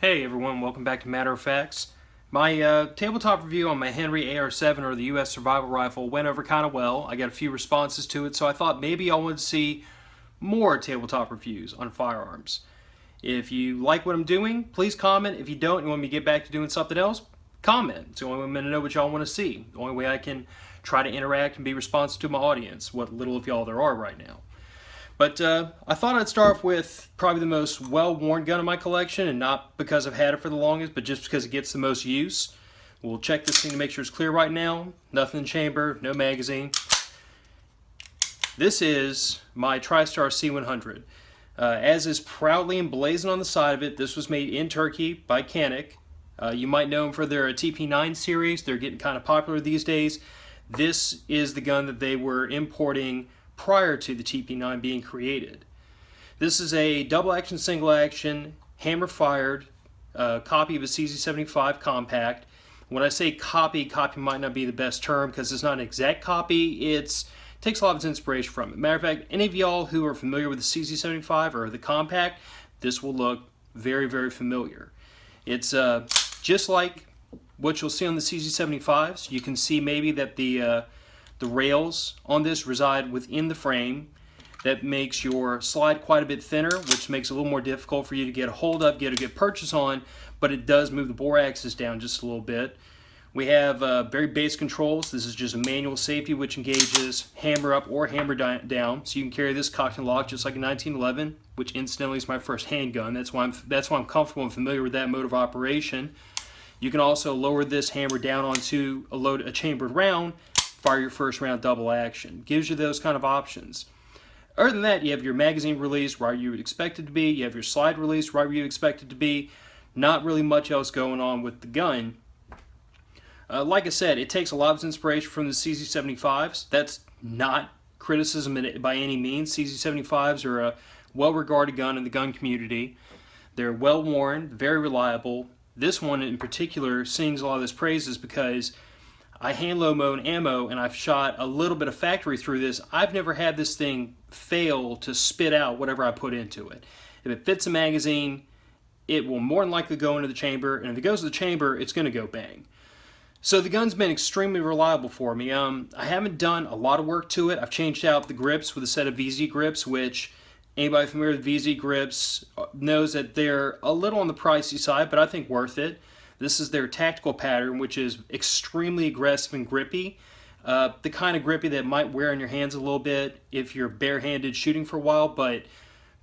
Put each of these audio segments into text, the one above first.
Hey everyone, welcome back to Matter of Facts. My tabletop review on my Henry AR-7 or the U.S. Survival Rifle went over kind of well. I got a few responses to it, so I thought maybe I wanted to see more tabletop reviews on firearms. If you like what I'm doing, please comment. If you don't and you want me to get back to doing something else, comment. It's the only way I'm going to know what y'all want to see. The only way I can try to interact and be responsive to my audience, what little of y'all there are right now. But I thought I'd start off with probably the most well-worn gun in my collection, and not because I've had it for the longest, but just because it gets the most use. We'll check this thing to make sure it's clear right now. Nothing in the chamber, no magazine. This is my Tristar C100. As is proudly emblazoned on the side of it, this was made in Turkey by Canik. You might know them for their TP9 series. They're getting kind of popular these days. This is the gun that they were importing prior to the TP9 being created. This is a double action, single action, hammer fired copy of a CZ75 compact. When I say copy might not be the best term because it's not an exact copy. It takes a lot of its inspiration from it. Matter of fact, any of y'all who are familiar with the CZ75 or the compact, this will look very, very familiar. It's just like what you'll see on the CZ75s. You can see maybe that the rails on this reside within the frame. That makes your slide quite a bit thinner, which makes it a little more difficult for you to get a hold of, get a good purchase on, but it does move the bore axis down just a little bit. We have very base controls. This is just a manual safety which engages hammer up or hammer down, so you can carry this cocked and locked just like a 1911, which incidentally is my first handgun. That's why I'm comfortable and familiar with that mode of operation. You can also lower this hammer down onto a chambered round, fire your first round double action. Gives you those kind of options. Other than that, you have your magazine release right where you would expect it to be. You have your slide release right where you expect it to be. Not really much else going on with the gun. Like I said, it takes a lot of inspiration from the CZ75s. That's not criticism by any means. CZ75s are a well-regarded gun in the gun community. They're well-worn, very reliable. This one in particular sings a lot of this praises because I hand load mode ammo and I've shot a little bit of factory through this. I've never had this thing fail to spit out whatever I put into it. If it fits a magazine, it will more than likely go into the chamber, and if it goes to the chamber, it's going to go bang. So the gun's been extremely reliable for me. I haven't done a lot of work to it. I've changed out the grips with a set of VZ grips, which anybody familiar with VZ grips knows that they're a little on the pricey side, but I think worth it. This is their tactical pattern, which is extremely aggressive and grippy. The kind of grippy that might wear on your hands a little bit if you're barehanded shooting for a while, but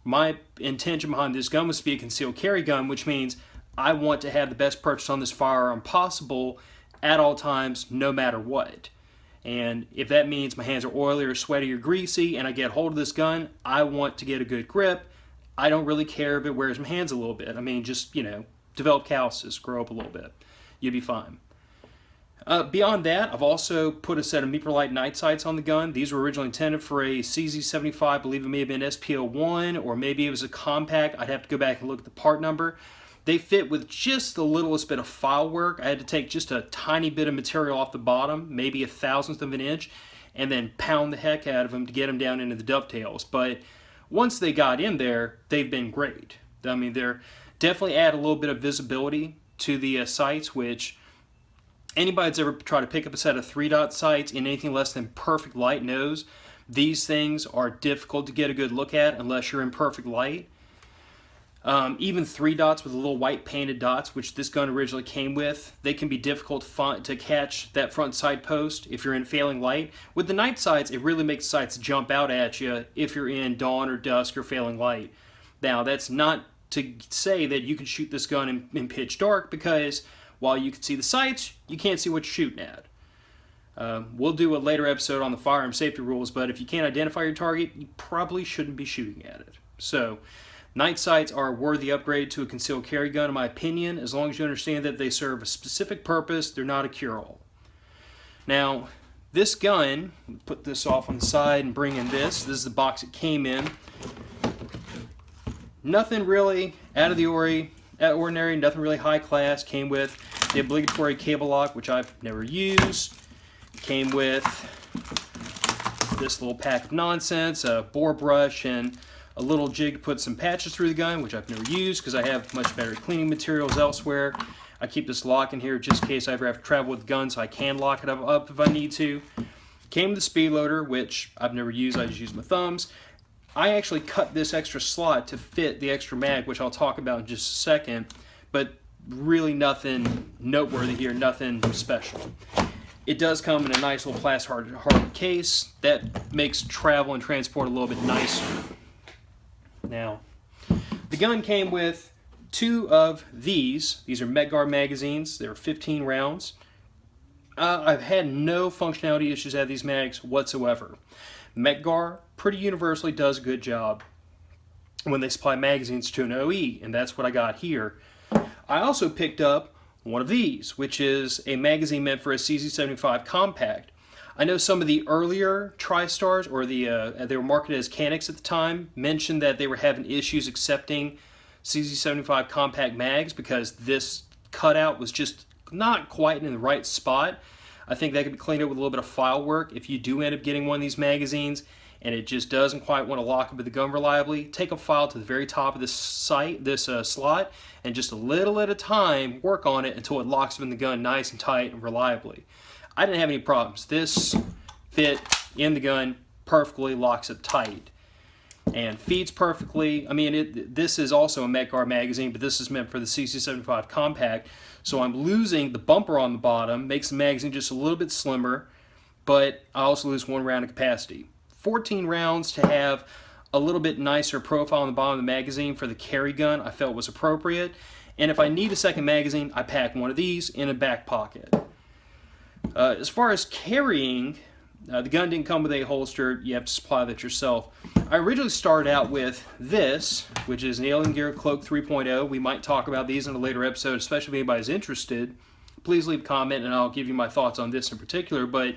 my intention behind this gun was to be a concealed carry gun, which means I want to have the best purchase on this firearm possible at all times, no matter what. And if that means my hands are oily or sweaty or greasy and I get hold of this gun, I want to get a good grip. I don't really care if it wears my hands a little bit. I mean, just, develop calluses, grow up a little bit. You'll be fine. Beyond that, I've also put a set of Microlight night sights on the gun. These were originally intended for a CZ75. I believe it may have been SP01, or maybe it was a compact. I'd have to go back and look at the part number. They fit with just the littlest bit of file work. I had to take just a tiny bit of material off the bottom, maybe a thousandth of an inch, and then pound the heck out of them to get them down into the dovetails. But once they got in there, they've been great. I mean, they're definitely add a little bit of visibility to the sights, which anybody that's ever tried to pick up a set of 3-dot sights in anything less than perfect light knows these things are difficult to get a good look at unless you're in perfect light. Even 3 dots with the little white painted dots, which this gun originally came with, they can be difficult to catch that front sight post if you're in failing light. With the night sights, it really makes sights jump out at you if you're in dawn or dusk or failing light. Now, that's not to say that you can shoot this gun in pitch dark, because while you can see the sights, you can't see what you're shooting at. We'll do a later episode on the firearm safety rules, but if you can't identify your target, you probably shouldn't be shooting at it. So, night sights are a worthy upgrade to a concealed carry gun, in my opinion, as long as you understand that they serve a specific purpose. They're not a cure-all. Now, this gun, put this off on the side and bring in this. This is the box it came in. Nothing really out of the ordinary, nothing really high class. Came with the obligatory cable lock, which I've never used. Came with this little pack of nonsense, a bore brush, and a little jig to put some patches through the gun, which I've never used because I have much better cleaning materials elsewhere. I keep this lock in here just in case I ever have to travel with the gun, so I can lock it up if I need to. Came with the speed loader, which I've never used, I just use my thumbs. I actually cut this extra slot to fit the extra mag, which I'll talk about in just a second, but really nothing noteworthy here, nothing special. It does come in a nice little plastic hard case. That makes travel and transport a little bit nicer. Now, the gun came with 2 of these. These are MetGuard magazines. They're 15 rounds. I've had no functionality issues out of these mags whatsoever. MetGuard pretty universally does a good job when they supply magazines to an OE, and that's what I got here. I also picked up one of these, which is a magazine meant for a CZ75 compact. I know some of the earlier TriStars, or they were marketed as Caniks at the time, mentioned that they were having issues accepting CZ75 compact mags because this cutout was just not quite in the right spot. I think that could be cleaned up with a little bit of file work. If you do end up getting one of these magazines and it just doesn't quite want to lock up with the gun reliably, take a file to the very top of this slot, and just a little at a time work on it until it locks up in the gun nice and tight and reliably. I didn't have any problems. This fit in the gun perfectly, locks it tight, and feeds perfectly. I mean, this is also a MetGuard magazine, but this is meant for the CC75 compact, so I'm losing the bumper on the bottom, makes the magazine just a little bit slimmer, but I also lose 1 round of capacity. 14 rounds to have a little bit nicer profile on the bottom of the magazine for the carry gun I felt was appropriate, and if I need a second magazine, I pack one of these in a back pocket. As far as carrying, the gun didn't come with a holster. You have to supply that yourself. I originally started out with this, which is an Alien Gear Cloak 3.0. We might talk about these in a later episode, especially if anybody's interested. Please leave a comment and I'll give you my thoughts on this in particular. But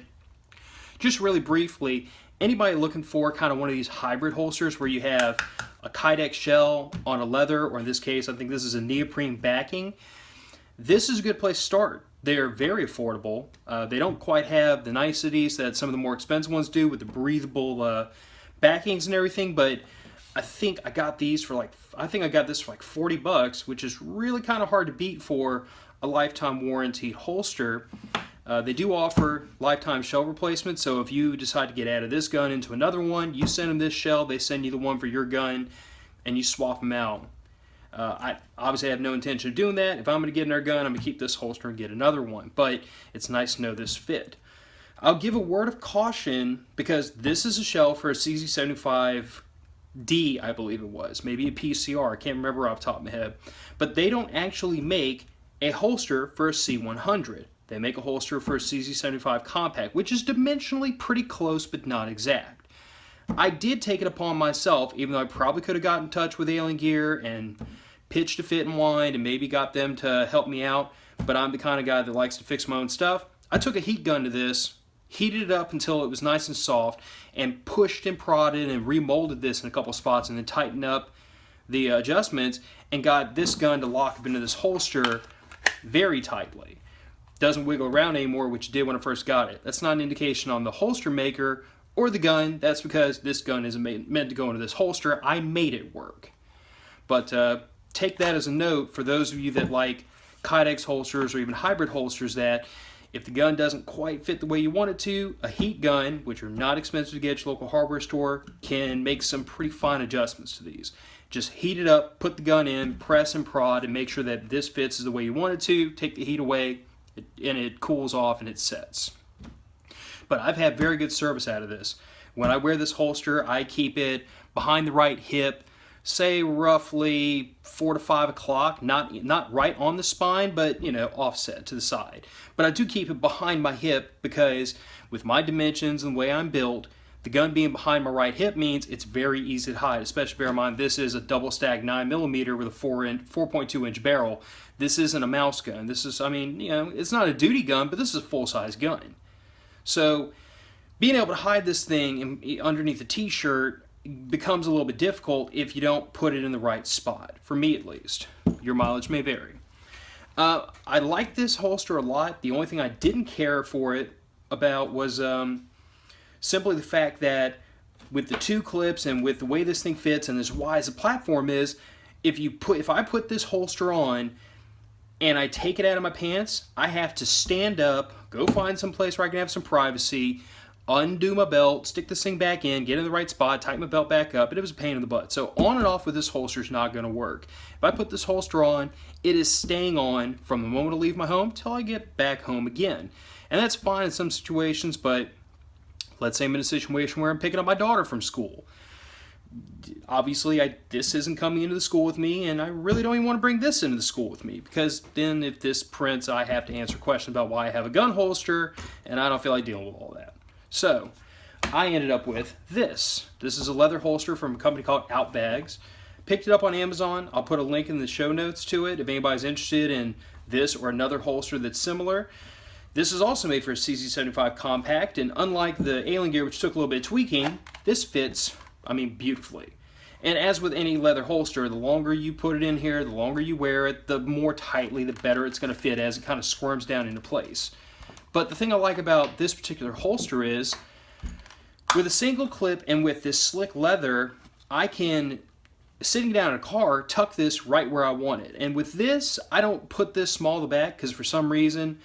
just really briefly, anybody looking for kind of one of these hybrid holsters where you have a Kydex shell on a leather, or in this case, I think this is a neoprene backing, this is a good place to start. They are very affordable. They don't quite have the niceties that some of the more expensive ones do with the breathable backings and everything, but I think I got these for like, I think I got this for like $40, which is really kind of hard to beat for a lifetime warranty holster. They do offer lifetime shell replacement, so if you decide to get out of this gun into another one, you send them this shell, they send you the one for your gun, and you swap them out. I obviously have no intention of doing that. If I'm going to get another gun, I'm going to keep this holster and get another one, but it's nice to know this fit. I'll give a word of caution because this is a shell for a CZ75D, I believe it was, maybe a PCR, I can't remember off the top of my head, but they don't actually make a holster for a C100. They make a holster for a CZ75 compact, which is dimensionally pretty close but not exact. I did take it upon myself, even though I probably could have gotten in touch with Alien Gear and pitched a fit and wind and maybe got them to help me out, but I'm the kind of guy that likes to fix my own stuff. I took a heat gun to this, heated it up until it was nice and soft, and pushed and prodded and remolded this in a couple spots and then tightened up the adjustments and got this gun to lock up into this holster very tightly. Doesn't wiggle around anymore, which it did when I first got it. That's not an indication on the holster maker or the gun. That's because this gun isn't meant to go into this holster. I made it work. But take that as a note for those of you that like Kydex holsters or even hybrid holsters, that if the gun doesn't quite fit the way you want it to, a heat gun, which are not expensive to get at your local hardware store, can make some pretty fine adjustments to these. Just heat it up, put the gun in, press and prod, and make sure that this fits the way you want it to. Take the heat away, and it cools off and it sets. But I've had very good service out of this. When I wear this holster, I keep it behind the right hip, say roughly 4 to 5 o'clock, not right on the spine, but offset to the side. But I do keep it behind my hip because with my dimensions and the way I'm built, the gun being behind my right hip means it's very easy to hide, especially bear in mind this is a double stack 9mm with a 4.2 inch barrel. This isn't a mouse gun. This is, it's not a duty gun, but this is a full-size gun. So being able to hide this thing underneath a t-shirt becomes a little bit difficult if you don't put it in the right spot, for me at least. Your mileage may vary. I like this holster a lot. The only thing I didn't care for it about was simply the fact that with the 2 clips and with the way this thing fits and as wide as the platform is, if I put this holster on and I take it out of my pants, I have to stand up, go find some place where I can have some privacy, undo my belt, stick this thing back in, get in the right spot, tighten my belt back up, and it was a pain in the butt. So on and off with this holster is not going to work. If I put this holster on, it is staying on from the moment I leave my home till I get back home again. And that's fine in some situations, but let's say I'm in a situation where I'm picking up my daughter from school. Obviously, this isn't coming into the school with me, and I really don't even want to bring this into the school with me, because then if this prints, I have to answer questions about why I have a gun holster, and I don't feel like dealing with all that. So I ended up with this. This is a leather holster from a company called Outbags. Picked it up on Amazon. I'll put a link in the show notes to it if anybody's interested in this or another holster that's similar. This is also made for a CZ75 compact, and unlike the Alien Gear, which took a little bit of tweaking, this fits, beautifully. And as with any leather holster, the longer you put it in here, the longer you wear it, the more tightly, the better it's going to fit as it kind of squirms down into place. But the thing I like about this particular holster is, with a single clip and with this slick leather, I can, sitting down in a car, tuck this right where I want it. And with this, I don't put this small in the back because for some reason,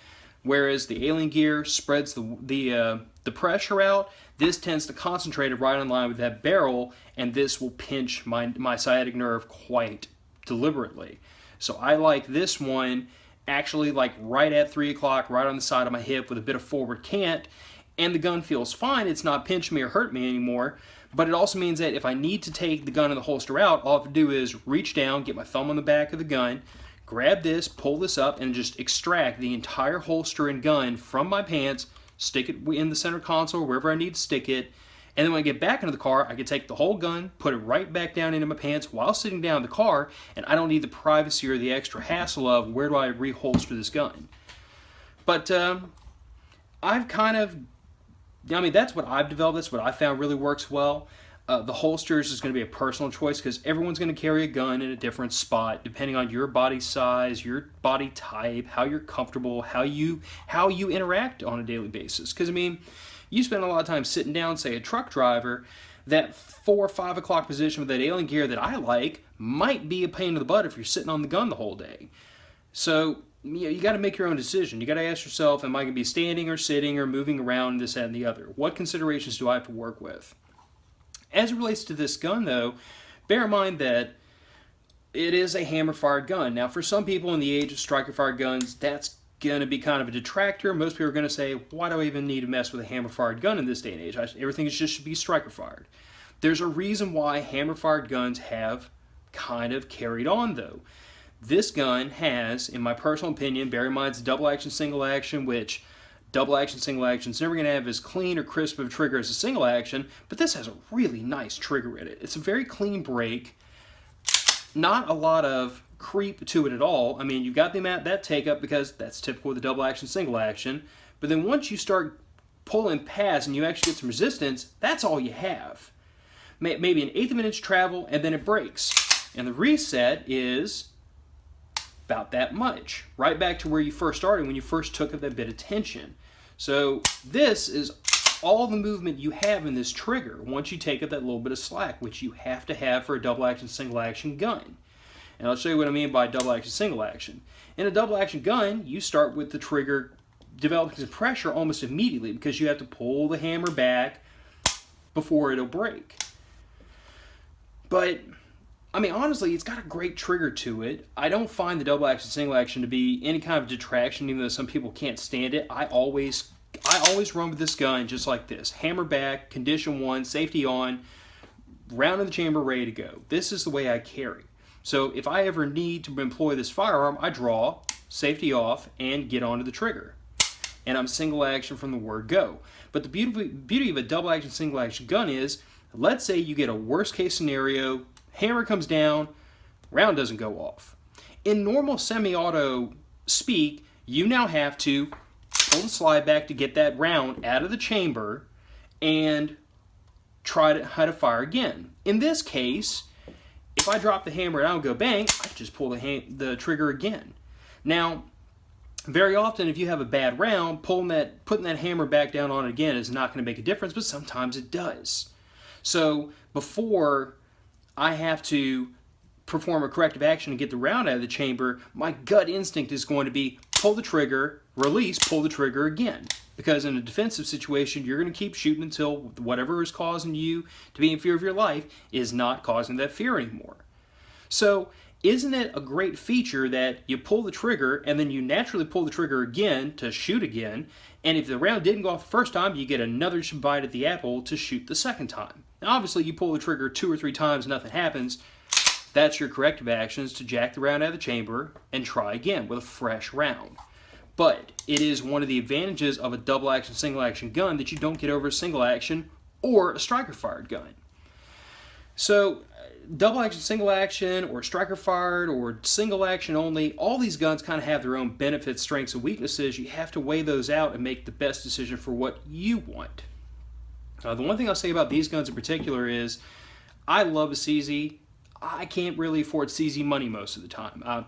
whereas the Alien Gear spreads the pressure out, this tends to concentrate it right in line with that barrel, and this will pinch my sciatic nerve quite deliberately. So I like this one actually like right at 3 o'clock, right on the side of my hip with a bit of forward cant, and the gun feels fine. It's not pinching me or hurt me anymore, but it also means that if I need to take the gun and the holster out, all I have to do is reach down, get my thumb on the back of the gun, grab this, pull this up, and just extract the entire holster and gun from my pants, stick it in the center console, wherever I need to stick it, and then when I get back into the car, I can take the whole gun, put it right back down into my pants while sitting down in the car, and I don't need the privacy or the extra hassle of where do I reholster this gun. But I've kind of, that's what I've developed, that's what I found really works well. The holsters is going to be a personal choice because everyone's going to carry a gun in a different spot depending on your body size, your body type, how you're comfortable, how you interact on a daily basis. Because you spend a lot of time sitting down, say a truck driver, that 4 or 5 o'clock position with that Alien Gear that I like might be a pain in the butt if you're sitting on the gun the whole day. So you got to make your own decision. You got to ask yourself, am I going to be standing or sitting or moving around, this, that, and the other? What considerations do I have to work with? As it relates to this gun, though, bear in mind that it is a hammer-fired gun. Now, for some people in the age of striker-fired guns, that's going to be kind of a detractor. Most people are going to say, why do I even need to mess with a hammer-fired gun in this day and age? Everything just should be striker-fired. There's a reason why hammer-fired guns have kind of carried on, though. This gun has, in my personal opinion, bear in mind it's double-action, single-action, which double-action, single-action is never going to have as clean or crisp of a trigger as a single-action, but this has a really nice trigger in it. It's a very clean break, not a lot of creep to it at all. You've got that take-up because that's typical with the double-action, single-action, but then once you start pulling past and you actually get some resistance, that's all you have. Maybe an eighth of an inch travel, and then it breaks. And the reset is about that much, right back to where you first started when you first took up that bit of tension. So this is all the movement you have in this trigger once you take up that little bit of slack, which you have to have for a double-action, single-action gun. And I'll show you what I mean by double-action, single-action. In a double-action gun, you start with the trigger developing some pressure almost immediately because you have to pull the hammer back before it'll break. But honestly, it's got a great trigger to it. I don't find the double action, single action to be any kind of detraction, even though some people can't stand it. I always run with this gun just like this. Hammer back, condition 1, safety on, round in the chamber, ready to go. This is the way I carry. So if I ever need to employ this firearm, I draw, safety off, and get onto the trigger. And I'm single action from the word go. But the beauty of a double action, single action gun is, let's say you get a worst case scenario, hammer comes down, round doesn't go off. In normal semi-auto speak, you now have to pull the slide back to get that round out of the chamber and try to fire again. In this case, if I drop the hammer and I don't go bang, I just pull the trigger again. Now, very often if you have a bad round, putting that hammer back down on it again is not going to make a difference, but sometimes it does. So before I have to perform a corrective action and get the round out of the chamber, my gut instinct is going to be pull the trigger, release, pull the trigger again. Because in a defensive situation, you're going to keep shooting until whatever is causing you to be in fear of your life is not causing that fear anymore. So isn't it a great feature that you pull the trigger and then you naturally pull the trigger again to shoot again, and if the round didn't go off the first time, you get another bite at the apple to shoot the second time. Now obviously you pull the trigger 2 or 3 times, nothing happens. That's your corrective actions to jack the round out of the chamber and try again with a fresh round. But it is one of the advantages of a double action, single action gun that you don't get over a single action or a striker fired gun. So double action, single action, or striker fired, or single action only, all these guns kind of have their own benefits, strengths, and weaknesses. You have to weigh those out and make the best decision for what you want. The one thing I'll say about these guns in particular is I love a CZ. I can't really afford CZ money most of the time.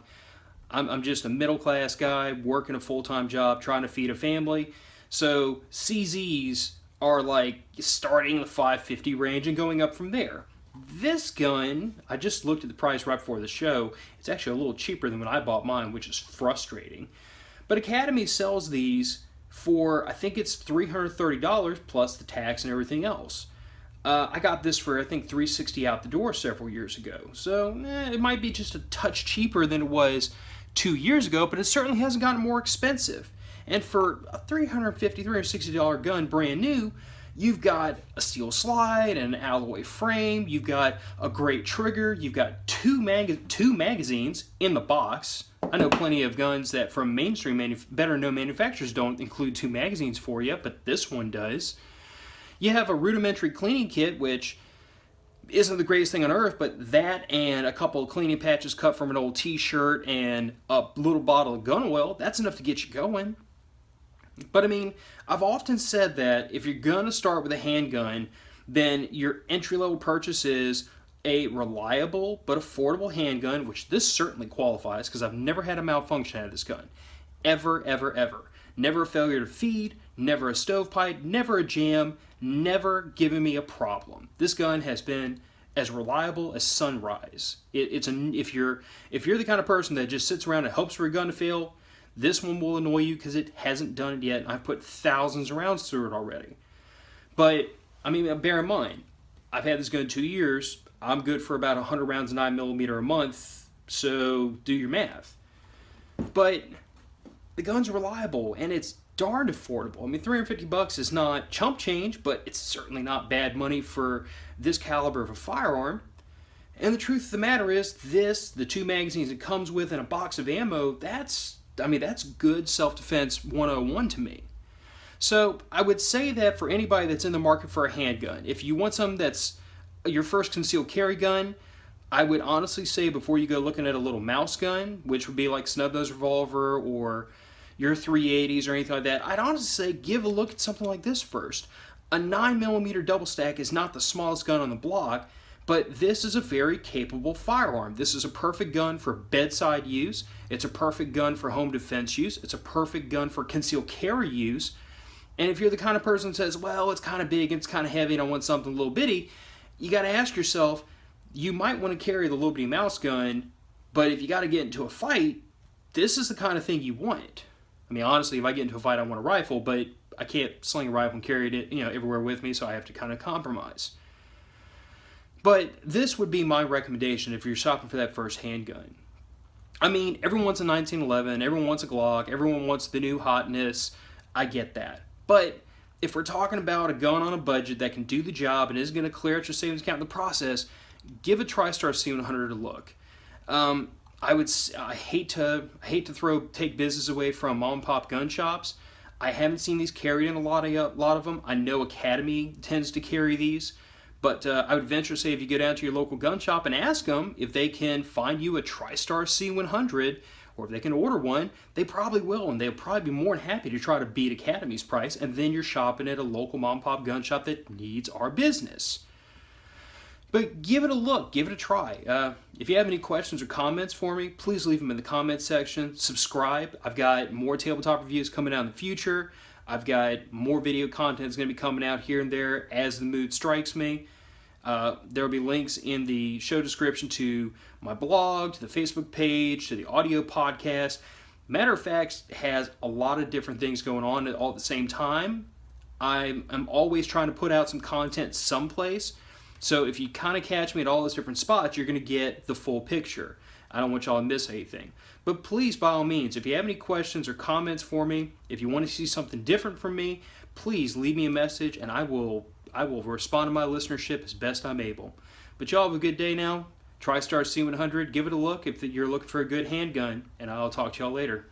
I'm just a middle-class guy working a full-time job, trying to feed a family. So CZs are like starting in the $550 range and going up from there. This gun, I just looked at the price right before the show. It's actually a little cheaper than when I bought mine, which is frustrating. But Academy sells these for, I think it's $330 plus the tax and everything else. I got this for, I think, $360 out the door several years ago. So it might be just a touch cheaper than it was 2 years ago, but it certainly hasn't gotten more expensive. And for a $350, $360 gun brand new, you've got a steel slide and an alloy frame, you've got a great trigger, you've got two magazines in the box. I know plenty of guns that from mainstream, better known manufacturers don't include 2 magazines for you, but this one does. You have a rudimentary cleaning kit, which isn't the greatest thing on earth, but that and a couple of cleaning patches cut from an old t-shirt and a little bottle of gun oil, that's enough to get you going. But I mean, I've often said that if you're going to start with a handgun, then your entry-level purchase is a reliable but affordable handgun, which this certainly qualifies because I've never had a malfunction out of this gun. Ever, ever, ever. Never a failure to feed, never a stovepipe, never a jam, never given me a problem. This gun has been as reliable as sunrise. If you're the kind of person that just sits around and hopes for a gun to fail, this one will annoy you because it hasn't done it yet, and I've put thousands of rounds through it already. But, I mean, bear in mind, I've had this gun 2 years. I'm good for about 100 rounds of 9mm a month, so do your math. But the gun's reliable, and it's darn affordable. I mean, $350 is not chump change, but it's certainly not bad money for this caliber of a firearm. And the truth of the matter is, the 2 magazines it comes with and a box of ammo, that's good self-defense 101 to me. So I would say that for anybody that's in the market for a handgun, if you want something that's your first concealed carry gun, I would honestly say before you go looking at a little mouse gun, which would be like snub-nose revolver or your 380s or anything like that, I'd honestly say give a look at something like this first. A 9mm double stack is not the smallest gun on the block, but this is a very capable firearm. This is a perfect gun for bedside use. It's a perfect gun for home defense use. It's a perfect gun for concealed carry use. And if you're the kind of person that says, well, it's kind of big, it's kind of heavy, and I want something a little bitty, you got to ask yourself, you might want to carry the little bitty mouse gun, but if you got to get into a fight, this is the kind of thing you want. I mean, honestly, if I get into a fight, I want a rifle, but I can't sling a rifle and carry it, everywhere with me, so I have to kind of compromise. But this would be my recommendation if you're shopping for that first handgun. I mean, everyone wants a 1911, everyone wants a Glock, everyone wants the new hotness. I get that. But if we're talking about a gun on a budget that can do the job and is going to clear out your savings account in the process, give a Tristar C100 a look. I hate to take business away from mom and pop gun shops. I haven't seen these carried in a lot of them. I know Academy tends to carry these, but I would venture to say if you go down to your local gun shop and ask them if they can find you a Tristar C100 or if they can order one, they probably will, and they'll probably be more than happy to try to beat Academy's price, and then you're shopping at a local mom and pop gun shop that needs our business. But give it a look, give it a try. If you have any questions or comments for me, please leave them in the comments section. Subscribe. I've got more tabletop reviews coming out in the future. I've got more video content that's going to be coming out here and there as the mood strikes me. There will be links in the show description to my blog, to the Facebook page, to the audio podcast. Matter of fact, has a lot of different things going on all at the same time. I'm always trying to put out some content someplace. So if you kind of catch me at all those different spots, you're going to get the full picture. I don't want y'all to miss anything. But please, by all means, if you have any questions or comments for me, if you want to see something different from me, please leave me a message and I will respond to my listenership as best I'm able. But y'all have a good day now. Tristar C100, give it a look if you're looking for a good handgun, and I'll talk to y'all later.